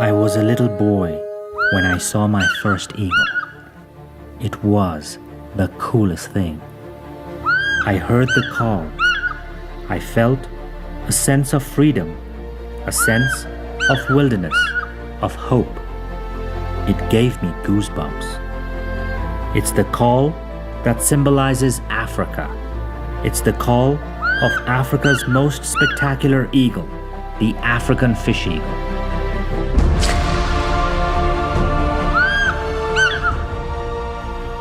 I was a little boy when I saw my first eagle. It was the coolest thing. I heard the call. I felt a sense of freedom, a sense of wilderness, of hope. It gave me goosebumps. It's the call that symbolizes Africa. It's the call of Africa's most spectacular eagle, the African fish eagle.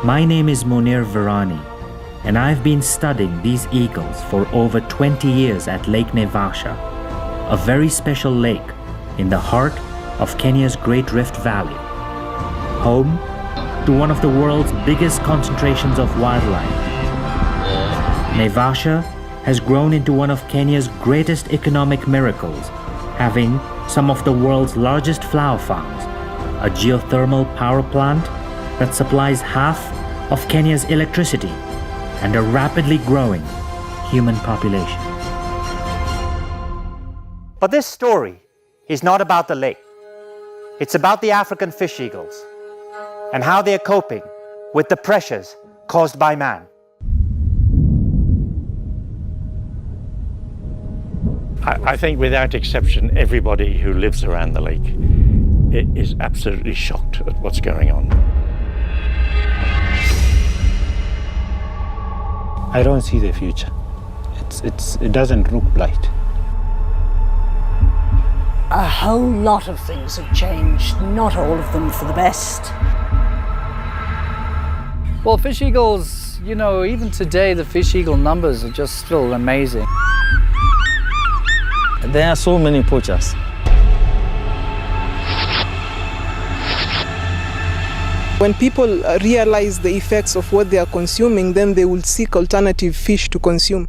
My name is Munir Virani, and I've been studying these eagles for over 20 years at Lake Naivasha, a very special lake in the heart of Kenya's Great Rift Valley, home to one of the world's biggest concentrations of wildlife. Naivasha has grown into one of Kenya's greatest economic miracles, having some of the world's largest flower farms, a geothermal power plant that supplies half of Kenya's electricity, and a rapidly growing human population. But this story is not about the lake. It's about the African fish eagles and how they are coping with the pressures caused by man. I think without exception, everybody who lives around the lake is absolutely shocked at what's going on. I don't see the future. It doesn't look bright. A whole lot of things have changed, not all of them for the best. Well, fish eagles, you know, even today the fish eagle numbers are just still amazing. There are so many poachers. When people realize the effects of what they are consuming, then they will seek alternative fish to consume.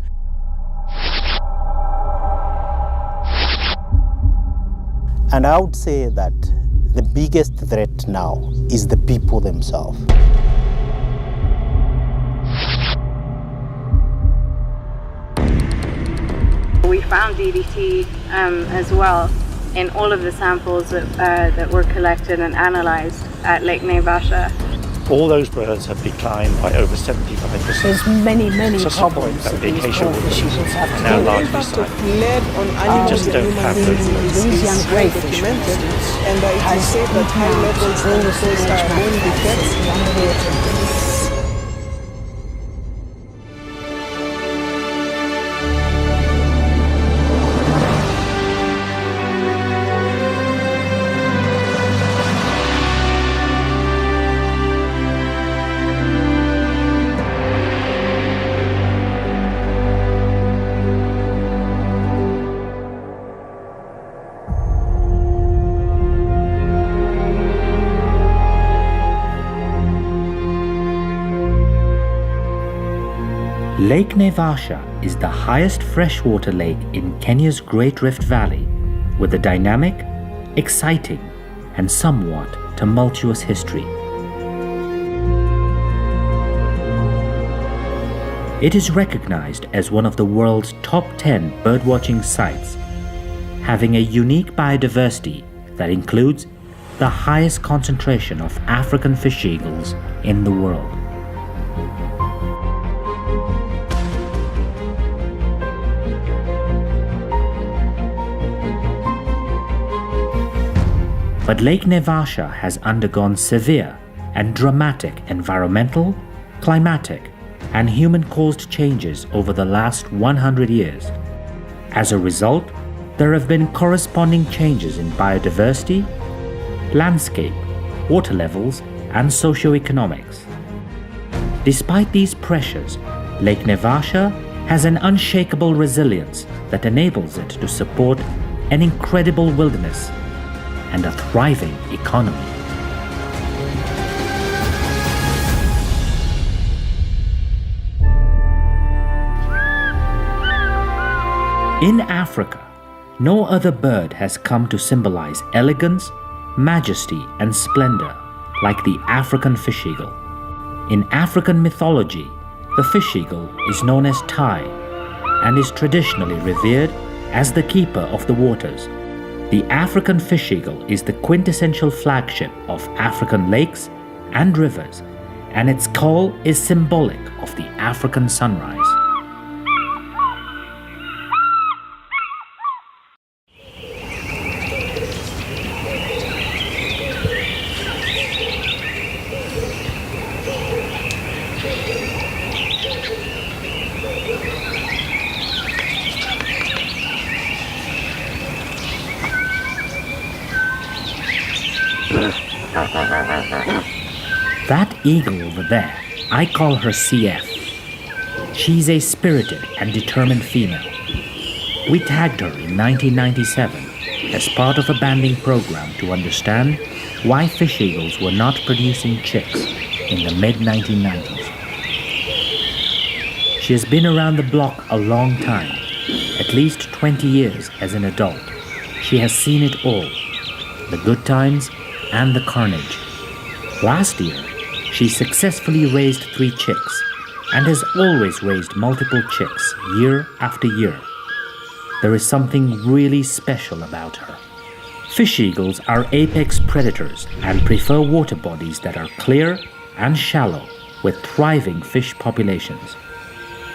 And I would say that the biggest threat now is the people themselves. We found DDT as well in all of the samples that were collected and analyzed at Lake Naivasha. All those birds have declined by over 75%. There's many Just problems that that the these acacia poor wood fish eagles have now to largely Impact of silent. lead on animals just and don't human have beings those is These young well crayfish, for documented, instance, and it is said that high levels of those bone defects. Lake Naivasha is the highest freshwater lake in Kenya's Great Rift Valley, with a dynamic, exciting, and somewhat tumultuous history. It is recognized as one of the world's top 10 birdwatching sites, having a unique biodiversity that includes the highest concentration of African fish eagles in the world. But Lake Naivasha has undergone severe and dramatic environmental, climatic, and human-caused changes over the last 100 years. As a result, there have been corresponding changes in biodiversity, landscape, water levels, and socioeconomics. Despite these pressures, Lake Naivasha has an unshakable resilience that enables it to support an incredible wilderness and a thriving economy. In Africa, no other bird has come to symbolize elegance, majesty, and splendor like the African fish eagle. In African mythology, the fish eagle is known as Tai and is traditionally revered as the keeper of the waters. The African fish eagle is the quintessential flagship of African lakes and rivers, and its call is symbolic of the African sunrise. That eagle over there, I call her CF. She's a spirited and determined female. We tagged her in 1997 as part of a banding program to understand why fish eagles were not producing chicks in the mid-1990s. She has been around the block a long time, at least 20 years as an adult. She has seen it all, the good times and the carnage. Last year, she successfully raised 3 chicks and has always raised multiple chicks year after year. There is something really special about her. Fish eagles are apex predators and prefer water bodies that are clear and shallow with thriving fish populations.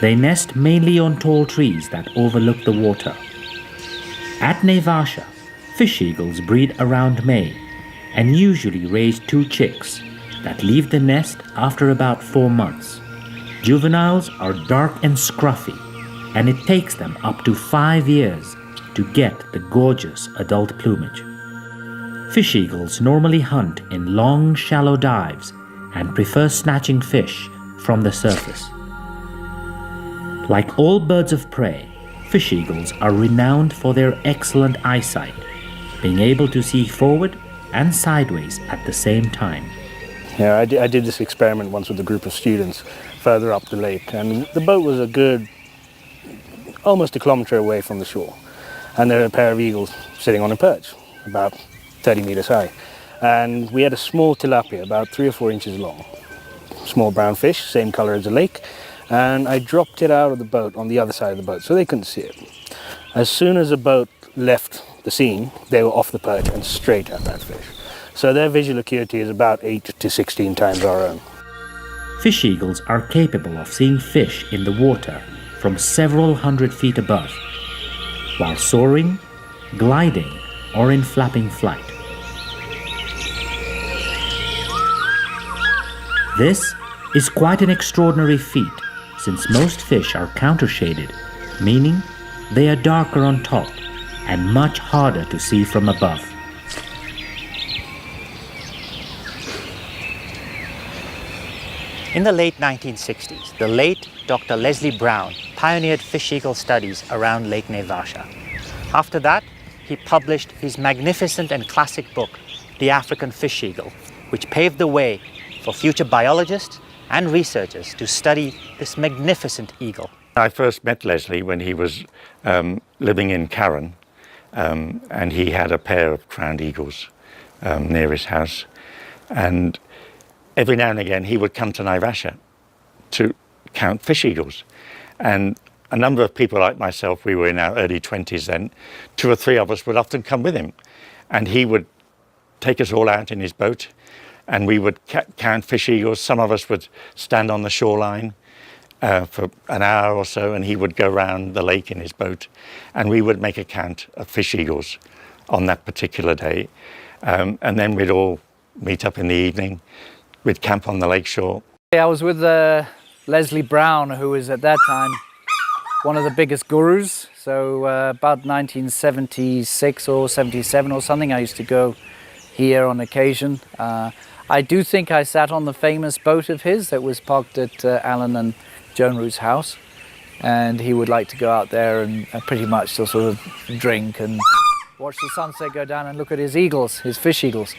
They nest mainly on tall trees that overlook the water. At Naivasha, fish eagles breed around May and usually raise 2 chicks that leave the nest after about 4 months. Juveniles are dark and scruffy, and it takes them up to 5 years to get the gorgeous adult plumage. Fish eagles normally hunt in long, shallow dives and prefer snatching fish from the surface. Like all birds of prey, fish eagles are renowned for their excellent eyesight, being able to see forward and sideways at the same time. Yeah, I did this experiment once with a group of students further up the lake, and the boat was a good, almost a kilometre away from the shore, and there were a pair of eagles sitting on a perch, about 30 metres high, and we had a small tilapia, about 3 or 4 inches long, small brown fish, same colour as the lake, and I dropped it out of the boat on the other side of the boat so they couldn't see it. As soon as the boat left the scene, they were off the perch and straight at that fish. So their visual acuity is about 8 to 16 times our own. Fish eagles are capable of seeing fish in the water from several hundred feet above, while soaring, gliding, or in flapping flight. This is quite an extraordinary feat, since most fish are countershaded, meaning they are darker on top and much harder to see from above. In the late 1960s, the late Dr. Leslie Brown pioneered fish eagle studies around Lake Naivasha. After that, he published his magnificent and classic book, The African Fish Eagle, which paved the way for future biologists and researchers to study this magnificent eagle. I first met Leslie when he was living in Karen, and he had a pair of crowned eagles near his house. And every now and again, he would come to Naivasha to count fish eagles. And a number of people like myself, we were in our early 20s then, 2 or 3 of us would often come with him. And he would take us all out in his boat, and we would count fish eagles. Some of us would stand on the shoreline for an hour or so, and he would go around the lake in his boat, and we would make a count of fish eagles on that particular day. And then we'd all meet up in the evening. We'd camp on the lake shore. I was with Leslie Brown, who was at that time one of the biggest gurus. So about 1976 or 77 or something, I used to go here on occasion. I do think I sat on the famous boat of his that was parked at Alan and Joan Root's house. and he would like to go out there and pretty much just sort of drink and watch the sunset go down and look at his eagles, his fish eagles.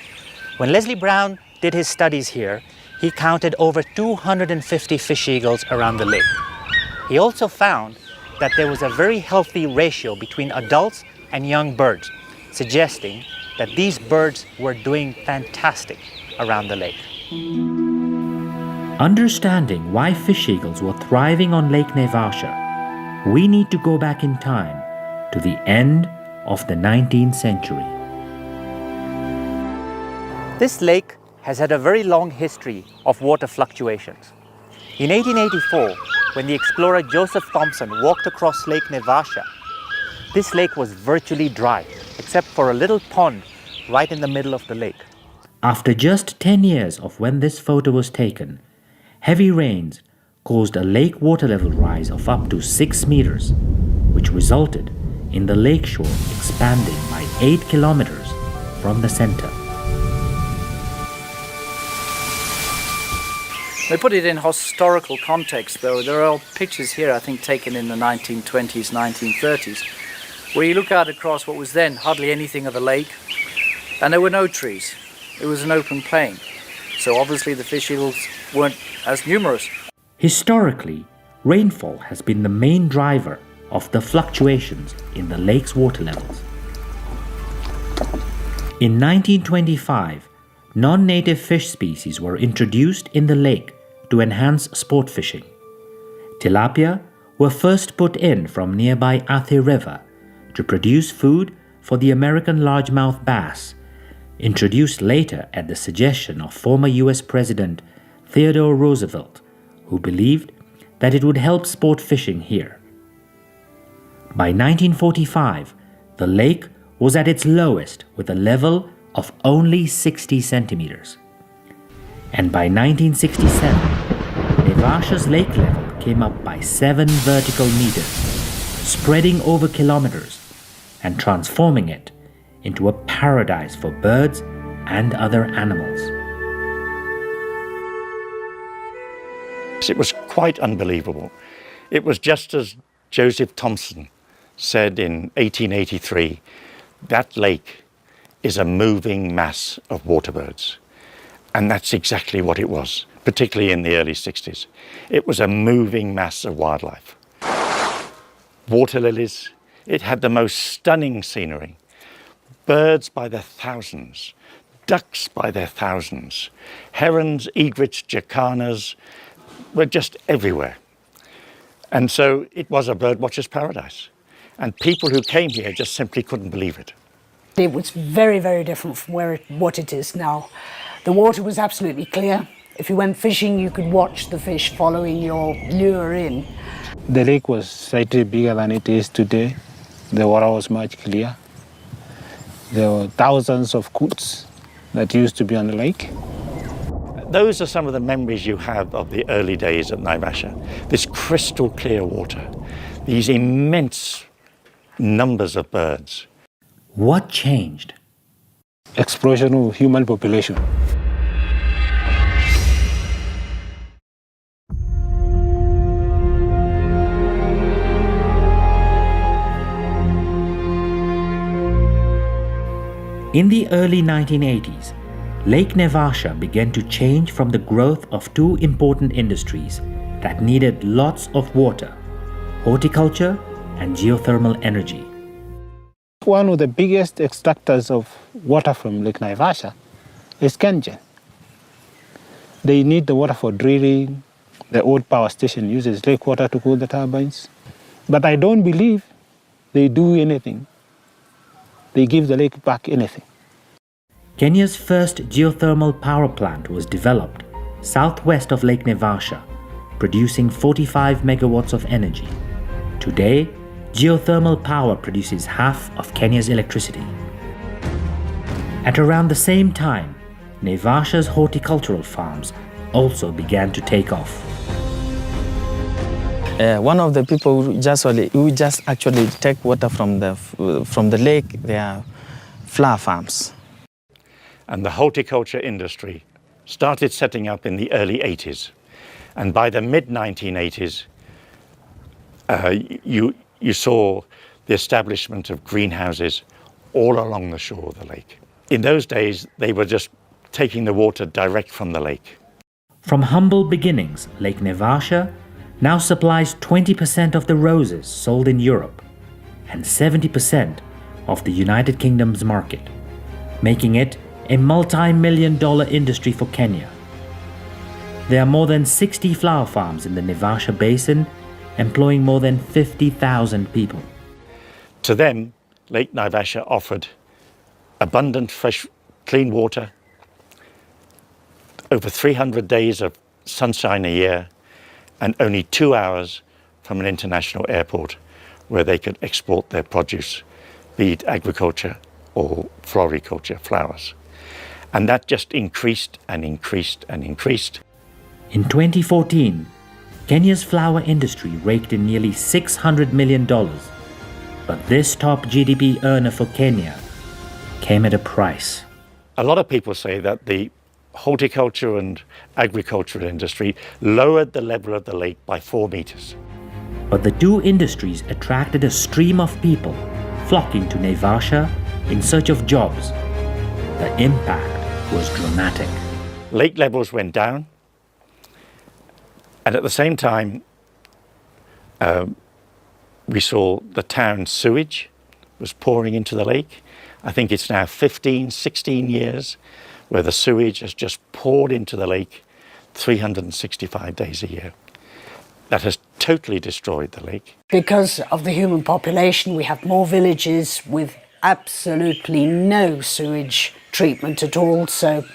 When Leslie Brown did his studies here, he counted over 250 fish eagles around the lake. He also found that there was a very healthy ratio between adults and young birds, suggesting that these birds were doing fantastic around the lake. Understanding why fish eagles were thriving on Lake Naivasha, we need to go back in time to the end of the 19th century. This lake has had a very long history of water fluctuations. In 1884, when the explorer Joseph Thomson walked across Lake Naivasha, this lake was virtually dry, except for a little pond right in the middle of the lake. After just 10 years of when this photo was taken, heavy rains caused a lake water level rise of up to 6 meters, which resulted in the lakeshore expanding by 8 kilometers from the center. They put it in historical context, though. There are pictures here, I think, taken in the 1920s, 1930s, where you look out across what was then hardly anything of a lake, and there were no trees. It was an open plain. So obviously the fish eagles weren't as numerous. Historically, rainfall has been the main driver of the fluctuations in the lake's water levels. In 1925, non-native fish species were introduced in the lake to enhance sport fishing. Tilapia were first put in from nearby Athi River to produce food for the American largemouth bass, introduced later at the suggestion of former US President Theodore Roosevelt, who believed that it would help sport fishing here. By 1945, the lake was at its lowest with a level of only 60 centimeters. And by 1967, Naivasha's lake level came up by 7 vertical meters, spreading over kilometers and transforming it into a paradise for birds and other animals. It was quite unbelievable. It was just as Joseph Thomson said in 1883, that lake is a moving mass of water birds. And that's exactly what it was, particularly in the early 60s. It was a moving mass of wildlife. Water lilies, it had the most stunning scenery. Birds by the thousands, ducks by their thousands, herons, egrets, jacanas were just everywhere. And so it was a birdwatcher's paradise. And people who came here just simply couldn't believe it. It was very, very different from what it is now. The water was absolutely clear. If you went fishing, you could watch the fish following your lure in. The lake was slightly bigger than it is today. The water was much clearer. There were thousands of coots that used to be on the lake. Those are some of the memories you have of the early days at Naivasha. This crystal clear water, these immense numbers of birds. What changed? Explosion of human population. In the early 1980s, Lake Naivasha began to change from the growth of 2 important industries that needed lots of water: horticulture and geothermal energy. One of the biggest extractors of water from Lake Naivasha is Kengen. They need the water for drilling. The old power station uses lake water to cool the turbines. But I don't believe they do anything. They give the lake back anything. Kenya's first geothermal power plant was developed southwest of Lake Naivasha, producing 45 megawatts of energy. Today, geothermal power produces half of Kenya's electricity. At around the same time, Naivasha's horticultural farms also began to take off. One of the people who just actually take water from the lake, they are flower farms. And the horticulture industry started setting up in the early 80s. And by the mid-1980s, you saw the establishment of greenhouses all along the shore of the lake. In those days, they were just taking the water direct from the lake. From humble beginnings, Lake Naivasha now supplies 20% of the roses sold in Europe and 70% of the United Kingdom's market, making it a multi-million-dollar industry for Kenya. There are more than 60 flower farms in the Naivasha Basin, employing more than 50,000 people. To them, Lake Naivasha offered abundant fresh, clean water, over 300 days of sunshine a year, and only 2 hours from an international airport where they could export their produce, be it agriculture or floriculture, flowers. And that just increased and increased and increased. In 2014, Kenya's flower industry raked in nearly $600 million. But this top GDP earner for Kenya came at a price. A lot of people say that the horticulture and agricultural industry lowered the level of the lake by 4 meters. But the two industries attracted a stream of people flocking to Naivasha in search of jobs. The impact was dramatic. Lake levels went down, and at the same time, we saw the town's sewage was pouring into the lake. I think it's now 15, 16 years where the sewage has just poured into the lake 365 days a year. That has totally destroyed the lake. Because of the human population, we have more villages with absolutely no sewage treatment at all. So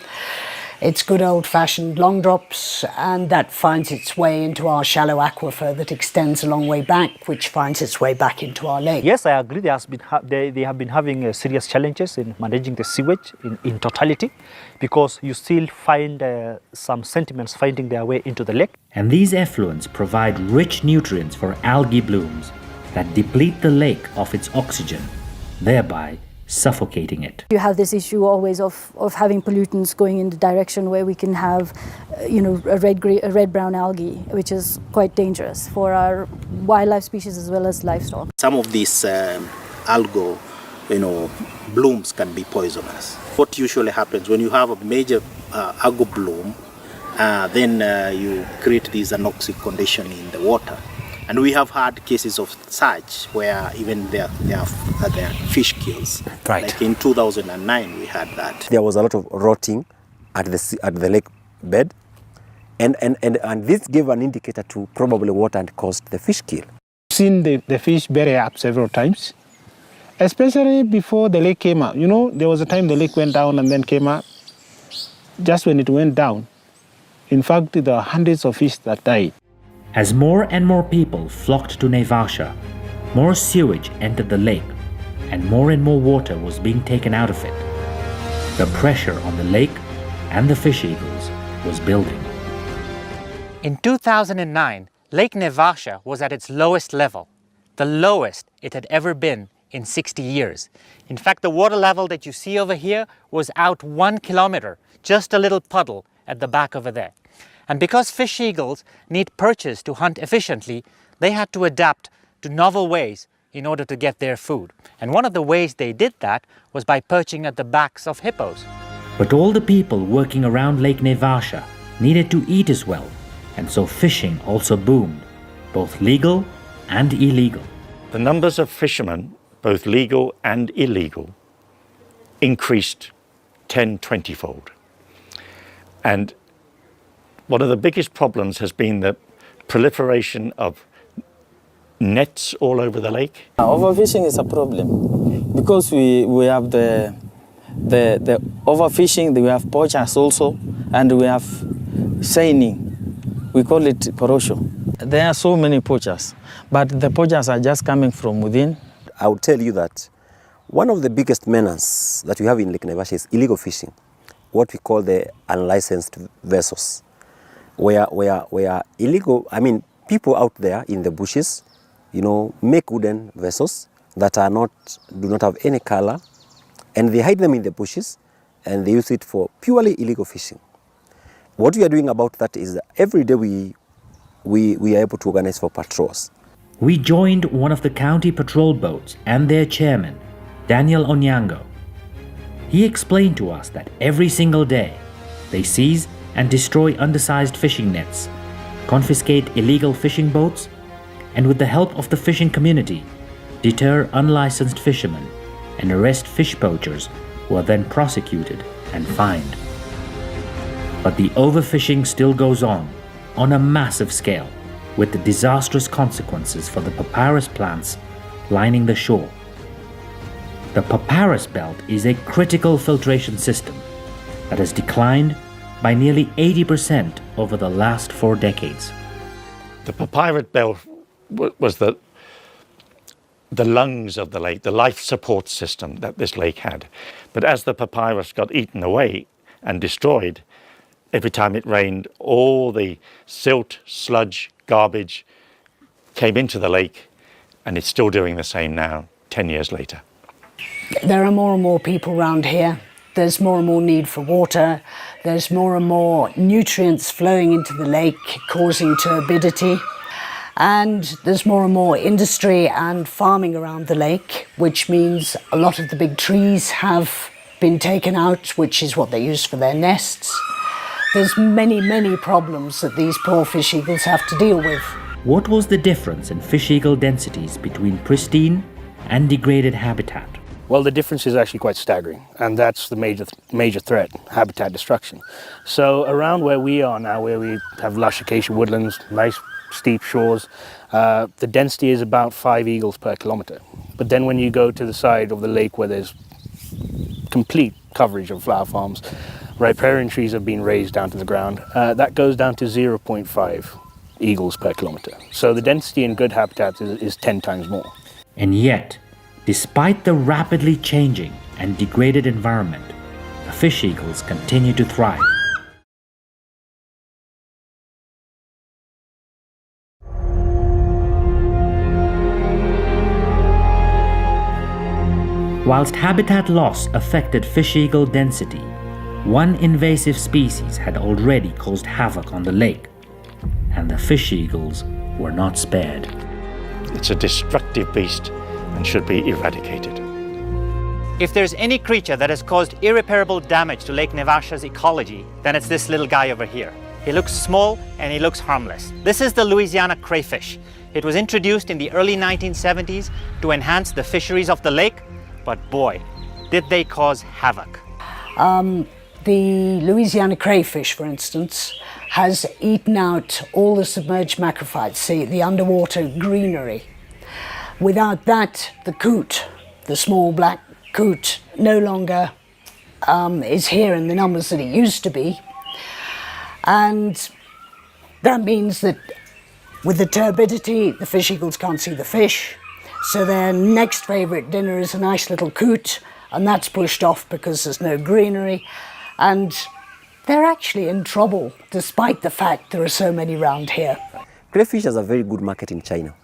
it's good old-fashioned long drops, and that finds its way into our shallow aquifer that extends a long way back, which finds its way back into our lake. Yes, I agree. They have been having serious challenges in managing the sewage in totality, because you still find some sediments finding their way into the lake. And these effluents provide rich nutrients for algae blooms that deplete the lake of its oxygen, thereby suffocating it. You have this issue always of having pollutants going in the direction where we can have, a red-brown algae, which is quite dangerous for our wildlife species as well as livestock. Some of these algal, blooms can be poisonous. What usually happens when you have a major algal bloom, then you create this anoxic condition in the water. And we have had cases of such where even there are fish kills. Right. Like in 2009 we had that. There was a lot of rotting at the lake bed, and this gave an indicator to probably what had caused the fish kill. I've seen the fish bury up several times, especially before the lake came up. There was a time the lake went down and then came up. Just when it went down, in fact, there were hundreds of fish that died. As more and more people flocked to Naivasha, more sewage entered the lake and more water was being taken out of it. The pressure on the lake and the fish eagles was building. In 2009, Lake Naivasha was at its lowest level, the lowest it had ever been in 60 years. In fact, the water level that you see over here was out 1 kilometer, just a little puddle at the back over there. And because fish eagles need perches to hunt efficiently, they had to adapt to novel ways in order to get their food. And one of the ways they did that was by perching at the backs of hippos. But all the people working around Lake Naivasha needed to eat as well, and so fishing also boomed, both legal and illegal. The numbers of fishermen, both legal and illegal, increased 10-20-fold. And one of the biggest problems has been the proliferation of nets all over the lake. Overfishing is a problem because we have the overfishing, we have poachers also, and we have seining. We call it korosho. There are so many poachers, but the poachers are just coming from within. I would tell you that one of the biggest menaces that we have in Lake Naivasha is illegal fishing, what we call the unlicensed vessels. Where illegal, people out there in the bushes, make wooden vessels that do not have any color, and they hide them in the bushes, and they use it for purely illegal fishing. What we are doing about that is that every day we are able to organize for patrols. We joined one of the county patrol boats and their chairman, Daniel Onyango. He explained to us that every single day they seize and destroy undersized fishing nets, confiscate illegal fishing boats, and with the help of the fishing community, deter unlicensed fishermen and arrest fish poachers who are then prosecuted and fined. But the overfishing still goes on a massive scale, with the disastrous consequences for the papyrus plants lining the shore. The papyrus belt is a critical filtration system that has declined by nearly 80% over the last 4 decades. The papyrus belt was the lungs of the lake, the life support system that this lake had. But as the papyrus got eaten away and destroyed, every time it rained, all the silt, sludge, garbage came into the lake, and it's still doing the same now, 10 years later. There are more and more people around here. There's more and more need for water. There's more and more nutrients flowing into the lake, causing turbidity. And there's more and more industry and farming around the lake, which means a lot of the big trees have been taken out, which is what they use for their nests. There's many problems that these poor fish eagles have to deal with. What was the difference in fish eagle densities between pristine and degraded habitat? Well, the difference is actually quite staggering, and that's the major threat, habitat destruction. So around where we are now, where we have lush acacia woodlands, nice steep shores, the density is about 5 eagles per kilometre. But then when you go to the side of the lake where there's complete coverage of flower farms, riparian trees have been raised down to the ground, that goes down to 0.5 eagles per kilometre. So the density in good habitats is 10 times more. And yet, despite the rapidly changing and degraded environment, the fish eagles continue to thrive. Whilst habitat loss affected fish eagle density, one invasive species had already caused havoc on the lake, and the fish eagles were not spared. It's a destructive beast and should be eradicated. If there's any creature that has caused irreparable damage to Lake Naivasha's ecology, then it's this little guy over here. He looks small and he looks harmless. This is the Louisiana crayfish. It was introduced in the early 1970s to enhance the fisheries of the lake, but boy, did they cause havoc. The Louisiana crayfish, for instance, has eaten out all the submerged macrophytes, the underwater greenery. Without that, the coot, the small black coot, no longer is here in the numbers that it used to be. And that means that with the turbidity, the fish eagles can't see the fish. So their next favourite dinner is a nice little coot, and that's pushed off because there's no greenery. And they're actually in trouble, despite the fact there are so many around here. Crayfish has a very good market in China.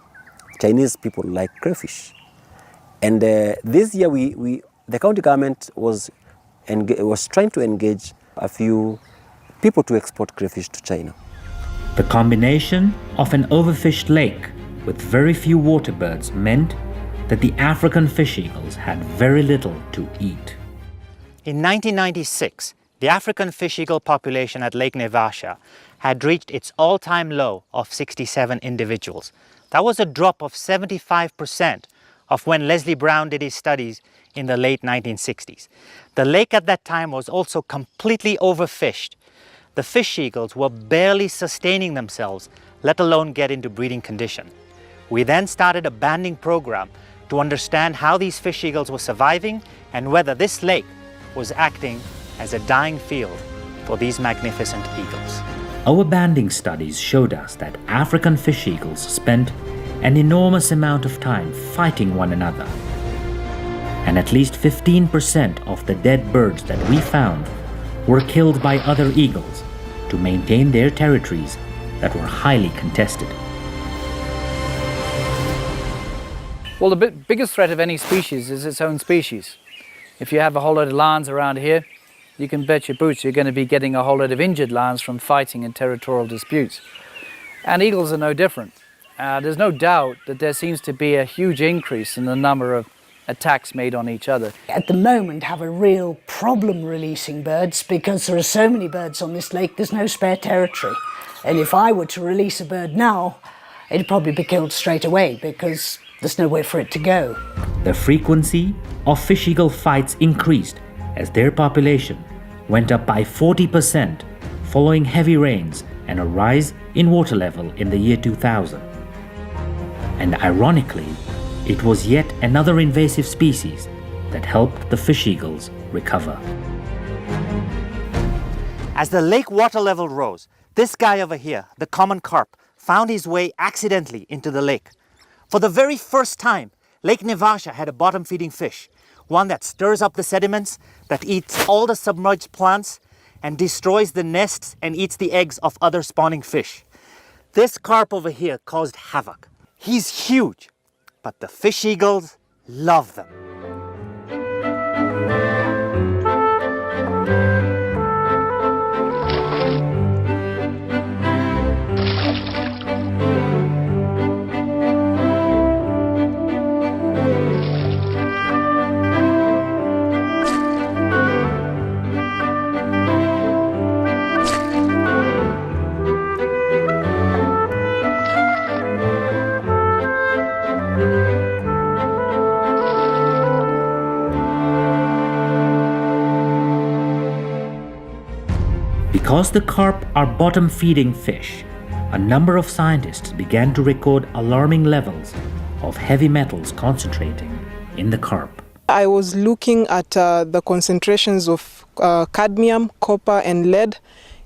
Chinese people like crayfish. And this year, the county government was trying to engage a few people to export crayfish to China. The combination of an overfished lake with very few water birds meant that the African fish eagles had very little to eat. In 1996, the African fish eagle population at Lake Naivasha had reached its all-time low of 67 individuals. That was a drop of 75% of when Leslie Brown did his studies in the late 1960s. The lake at that time was also completely overfished. The fish eagles were barely sustaining themselves, let alone get into breeding condition. We then started a banding program to understand how these fish eagles were surviving and whether this lake was acting as a dying field for these magnificent eagles. Our banding studies showed us that African fish eagles spent an enormous amount of time fighting one another. And at least 15% of the dead birds that we found were killed by other eagles to maintain their territories that were highly contested. Well, the biggest threat of any species is its own species. If you have a whole load of lions around here, you can bet your boots you're going to be getting a whole load of injured lions from fighting and territorial disputes. And eagles are no different. there's no doubt that there seems to be a huge increase in the number of attacks made on each other. At the moment have a real problem releasing birds because there are so many birds on this lake, there's no spare territory. And if I were to release a bird now, it'd probably be killed straight away because there's nowhere for it to go. The frequency of fish eagle fights increased as their population went up by 40% following heavy rains and a rise in water level in the year 2000. And ironically, it was yet another invasive species that helped the fish eagles recover. As the lake water level rose, this guy over here, the common carp, found his way accidentally into the lake. For the very first time, Lake Naivasha had a bottom-feeding fish, one that stirs up the sediments, that eats all the submerged plants, and destroys the nests and eats the eggs of other spawning fish. This carp over here caused havoc. He's huge, but the fish eagles love them. Because the carp are bottom-feeding fish, a number of scientists began to record alarming levels of heavy metals concentrating in the carp. I was looking at the concentrations of cadmium, copper and lead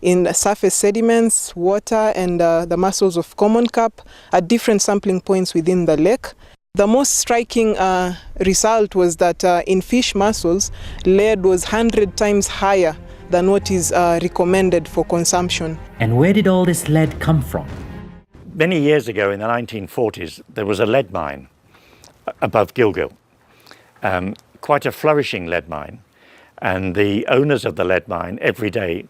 in the surface sediments, water and the muscles of common carp at different sampling points within the lake. The most striking result was that in fish muscles, lead was 100 times higher than what is recommended for consumption. And where did all this lead come from? Many years ago in the 1940s, there was a lead mine above Gilgil, quite a flourishing lead mine. And the owners of the lead mine every day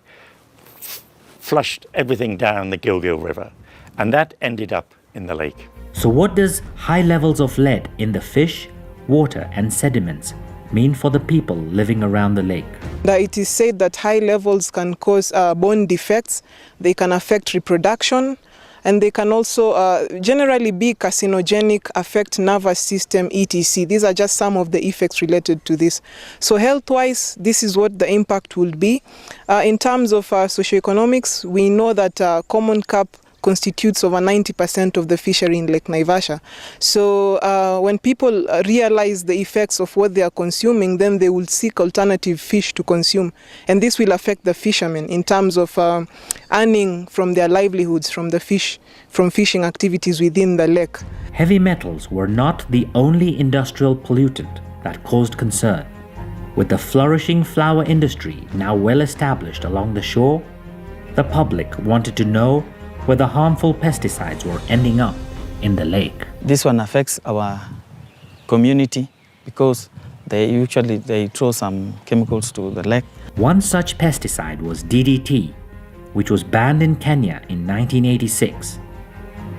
flushed everything down the Gilgil River, and that ended up in the lake. So what does high levels of lead in the fish, water and sediments mean for the people living around the lake? It is said that high levels can cause bone defects, they can affect reproduction, and they can also generally be carcinogenic, affect nervous system, etc. These are just some of the effects related to this. So health-wise, this is what the impact will be. In terms of socioeconomics, we know that common carp constitutes over 90% of the fishery in Lake Naivasha. So when people realize the effects of what they are consuming, then they will seek alternative fish to consume. And this will affect the fishermen in terms of earning from their livelihoods from fishing activities within the lake. Heavy metals were not the only industrial pollutant that caused concern. With the flourishing flower industry now well established along the shore, the public wanted to know where the harmful pesticides were ending up in the lake. This one affects our community because they throw some chemicals to the lake. One such pesticide was DDT, which was banned in Kenya in 1986.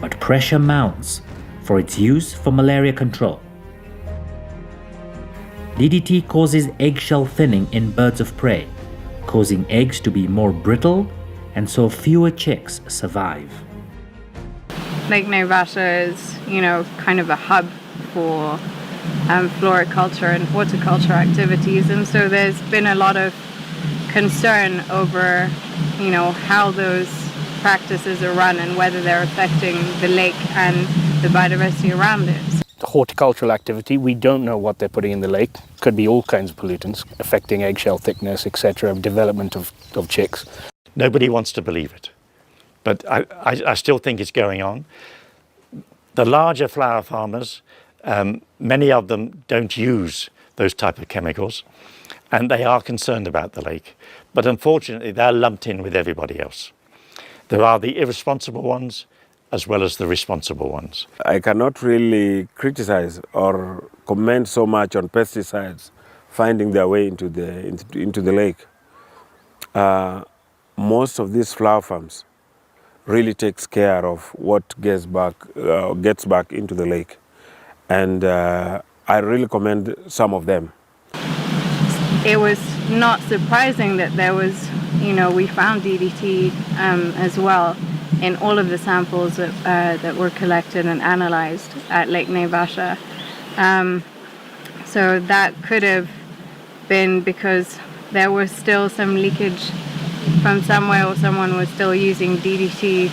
But pressure mounts for its use for malaria control. DDT causes eggshell thinning in birds of prey, causing eggs to be more brittle, and so fewer chicks survive. Lake Naivasha is, kind of a hub for floriculture and horticulture activities, and so there's been a lot of concern over, how those practices are run and whether they're affecting the lake and the biodiversity around it. The horticultural activity, we don't know what they're putting in the lake. Could be all kinds of pollutants affecting eggshell thickness, etc., development of chicks. Nobody wants to believe it, but I still think it's going on. The larger flower farmers, many of them don't use those type of chemicals, and they are concerned about the lake. But unfortunately, they're lumped in with everybody else. There are the irresponsible ones as well as the responsible ones. I cannot really criticize or comment so much on pesticides finding their way into the lake. Most of these flower farms, really takes care of what gets back into the lake. And I really commend some of them. It was not surprising that there was, we found DDT as well in all of the samples that were collected and analyzed at Lake Naivasha. So that could have been because there was still some leakage from somewhere, or someone was still using DDT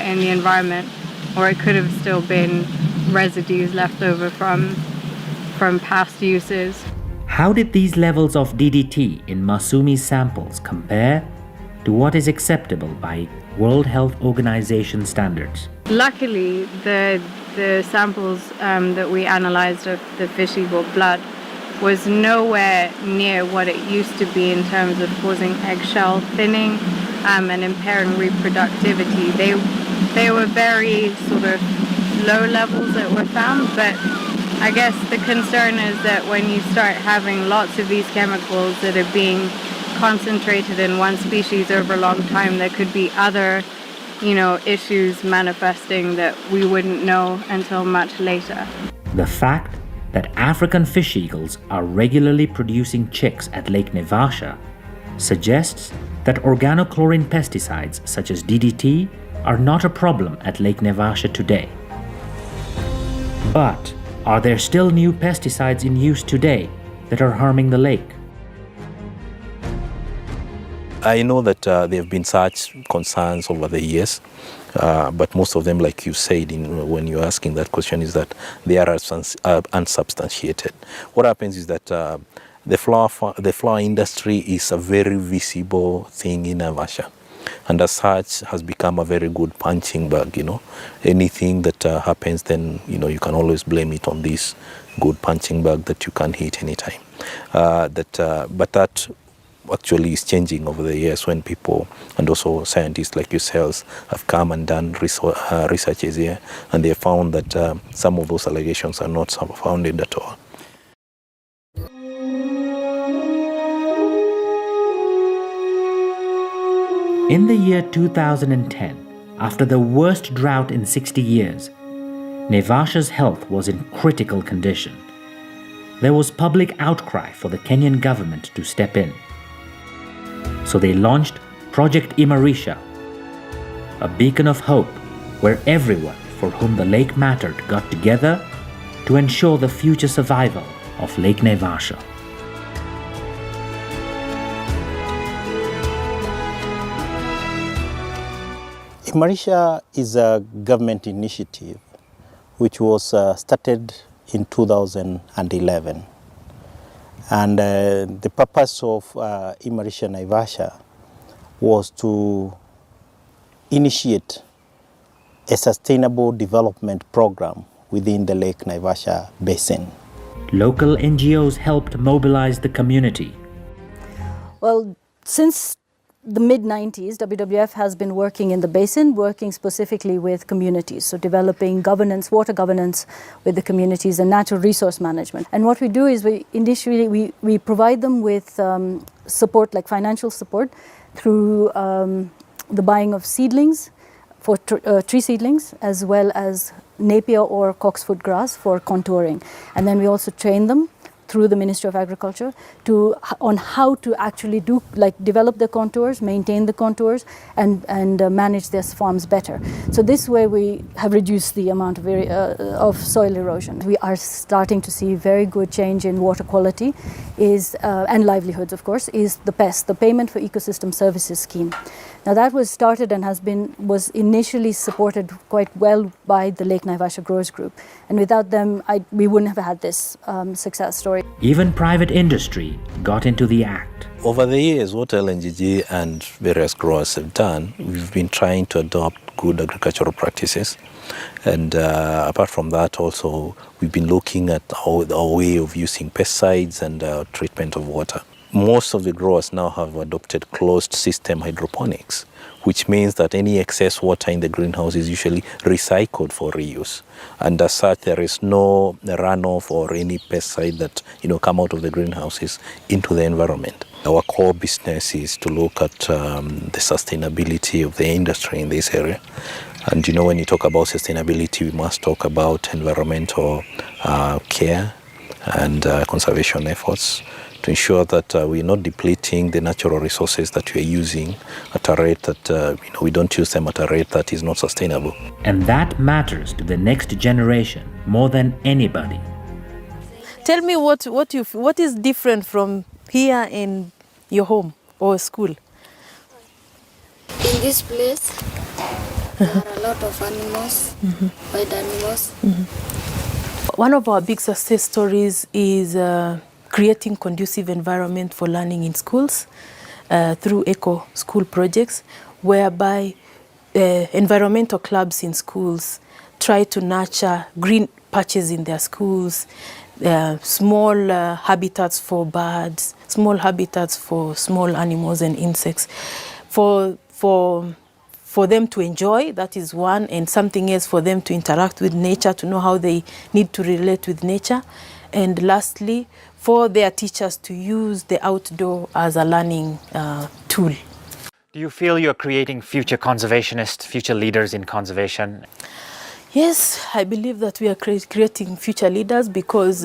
in the environment, or it could have still been residues left over from past uses. How did these levels of DDT in Masumi's samples compare to what is acceptable by World Health Organization standards? Luckily, the samples that we analyzed of the fish eagle blood was nowhere near what it used to be in terms of causing eggshell thinning and impairing reproductivity. They were very sort of low levels that were found, but I guess the concern is that when you start having lots of these chemicals that are being concentrated in one species over a long time, there could be other, issues manifesting that we wouldn't know until much later. The fact that African fish eagles are regularly producing chicks at Lake Naivasha suggests that organochlorine pesticides such as DDT are not a problem at Lake Naivasha today. But are there still new pesticides in use today that are harming the lake? I know that there have been such concerns over the years, but most of them, like you said when you're asking that question, is that they are unsubstantiated. What happens is that the flower industry is a very visible thing in Naivasha, and as such has become a very good punching bag. Anything that happens, then you can always blame it on this good punching bag that you can hit anytime. But that actually is changing over the years when people and also scientists like yourselves have come and done researches here, and they found that some of those allegations are not founded at all. In the year 2010, after the worst drought in 60 years, Naivasha's health was in critical condition. There was public outcry for the Kenyan government to step in. So they launched Project Imarisha, a beacon of hope where everyone for whom the lake mattered got together to ensure the future survival of Lake Naivasha. Imarisha is a government initiative which was started in 2011. And the purpose of Imarisha Naivasha was to initiate a sustainable development program within the Lake Naivasha basin. Local NGOs helped mobilize the community. Well, since the mid-90s, WWF has been working in the basin, working specifically with communities, so developing governance, water governance with the communities and natural resource management. And what we do is we provide them with support, like financial support, through the buying of seedlings, for tree seedlings, as well as napier or cocksfoot grass for contouring. And then we also train them through the Ministry of Agriculture on how to actually develop the contours, maintain the contours, and manage their farms better. So this way we have reduced the amount of soil erosion. We are starting to see very good change in water quality and livelihoods, of course, is the PES, the Payment for Ecosystem Services Scheme. Now that was started and was initially supported quite well by the Lake Naivasha Growers Group. And without them, we wouldn't have had this success story. Even private industry got into the act. Over the years, what LNGG and various growers have done, we've been trying to adopt good agricultural practices. And apart from that, also, we've been looking at our way of using pesticides and treatment of water. most of the growers now have adopted closed system hydroponics, which means that any excess water in the greenhouse is usually recycled for reuse. And as such, there is no runoff or any pesticide that come out of the greenhouses into the environment. Our core business is to look at the sustainability of the industry in this area. And when you talk about sustainability, we must talk about environmental care and conservation efforts to ensure that we're not depleting the natural resources that we're using at a rate that we don't use them at a rate that is not sustainable. And that matters to the next generation more than anybody. Tell me what is different from here in your home or school? In this place, there are a lot of animals, wild animals. One of our big success stories is creating conducive environment for learning in schools through eco school projects, whereby environmental clubs in schools try to nurture green patches in their schools, small habitats for birds, small habitats for small animals and insects, for them to enjoy, that is one, and something else for them to interact with nature, to know how they need to relate with nature. And lastly, for their teachers to use the outdoor as a learning tool. Do you feel you're creating future conservationists, future leaders in conservation? Yes, I believe that we are creating future leaders because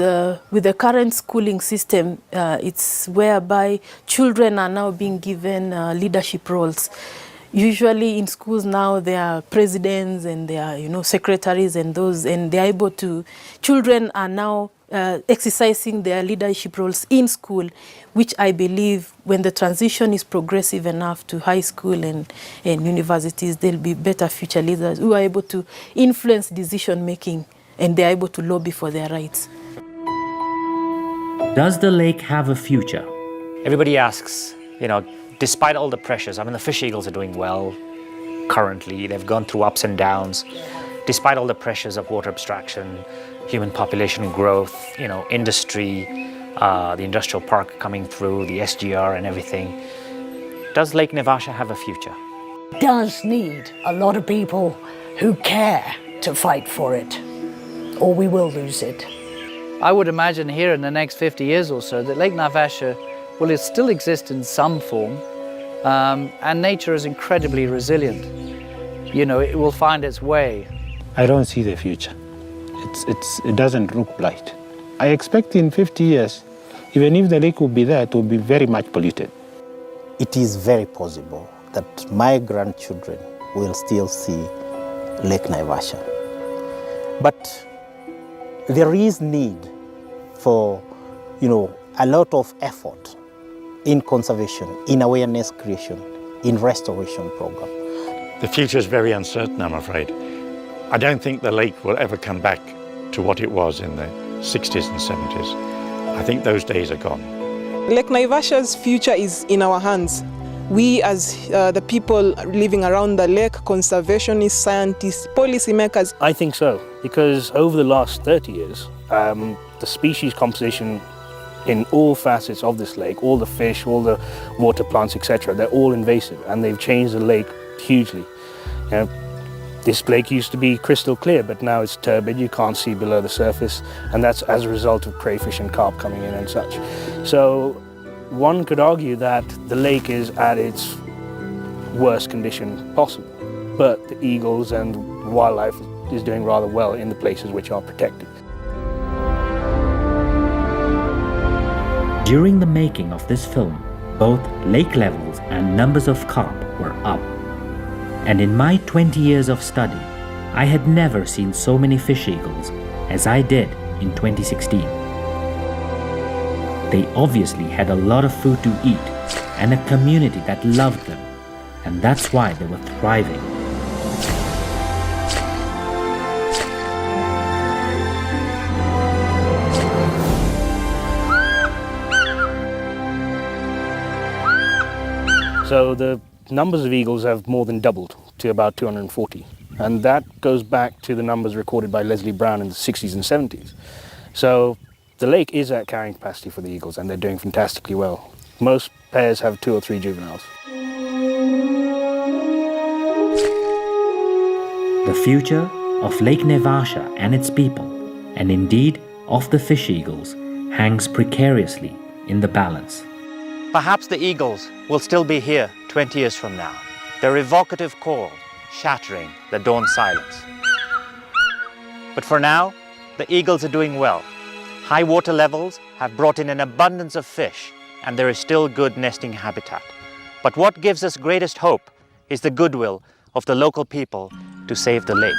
with the current schooling system, it's whereby children are now being given leadership roles. Usually in schools now there are presidents and there are secretaries and those, and they're able to, children are now exercising their leadership roles in school, which I believe when the transition is progressive enough to high school and universities, there'll be better future leaders who are able to influence decision making and they're able to lobby for their rights. Does the lake have a future? Everybody asks, despite all the pressures, the fish eagles are doing well currently. They've gone through ups and downs. Despite all the pressures of water abstraction, human population growth, industry, the industrial park coming through, the SGR and everything. Does Lake Naivasha have a future? It does need a lot of people who care to fight for it, or we will lose it. I would imagine here in the next 50 years or so that Lake Naivasha will still exist in some form, and nature is incredibly resilient. It will find its way. I don't see the future. It doesn't look bright. I expect in 50 years, even if the lake will be there, it will be very much polluted. It is very possible that my grandchildren will still see Lake Naivasha. But there is need for, a lot of effort in conservation, in awareness creation, in restoration program. The future is very uncertain, I'm afraid. I don't think the lake will ever come back to what it was in the 60s and 70s. I think those days are gone. Lake Naivasha's future is in our hands. We as the people living around the lake, conservationists, scientists, policymakers. I think so, because over the last 30 years, the species composition in all facets of this lake, all the fish, all the water plants, etc., they're all invasive and they've changed the lake hugely. This lake used to be crystal clear, but now it's turbid, you can't see below the surface, and that's as a result of crayfish and carp coming in and such. So one could argue that the lake is at its worst condition possible, but the eagles and wildlife is doing rather well in the places which are protected. During the making of this film, both lake levels and numbers of carp were up. And in my 20 years of study, I had never seen so many fish eagles as I did in 2016. They obviously had a lot of food to eat and a community that loved them, and that's why they were thriving. So the numbers of eagles have more than doubled to about 240. And that goes back to the numbers recorded by Leslie Brown in the 60s and 70s. So the lake is at carrying capacity for the eagles and they're doing fantastically well. Most pairs have 2 or 3 juveniles. The future of Lake Naivasha and its people, and indeed of the fish eagles, hangs precariously in the balance. Perhaps the eagles will still be here 20 years from now, their evocative call shattering the dawn silence. But for now, the eagles are doing well. High water levels have brought in an abundance of fish, and there is still good nesting habitat. But what gives us greatest hope is the goodwill of the local people to save the lake.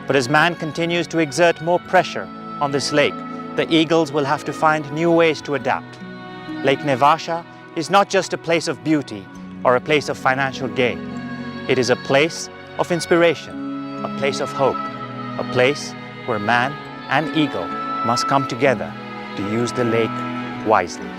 But as man continues to exert more pressure on this lake, the eagles will have to find new ways to adapt. Lake Naivasha is not just a place of beauty or a place of financial gain. It is a place of inspiration, a place of hope, a place where man and eagle must come together to use the lake wisely.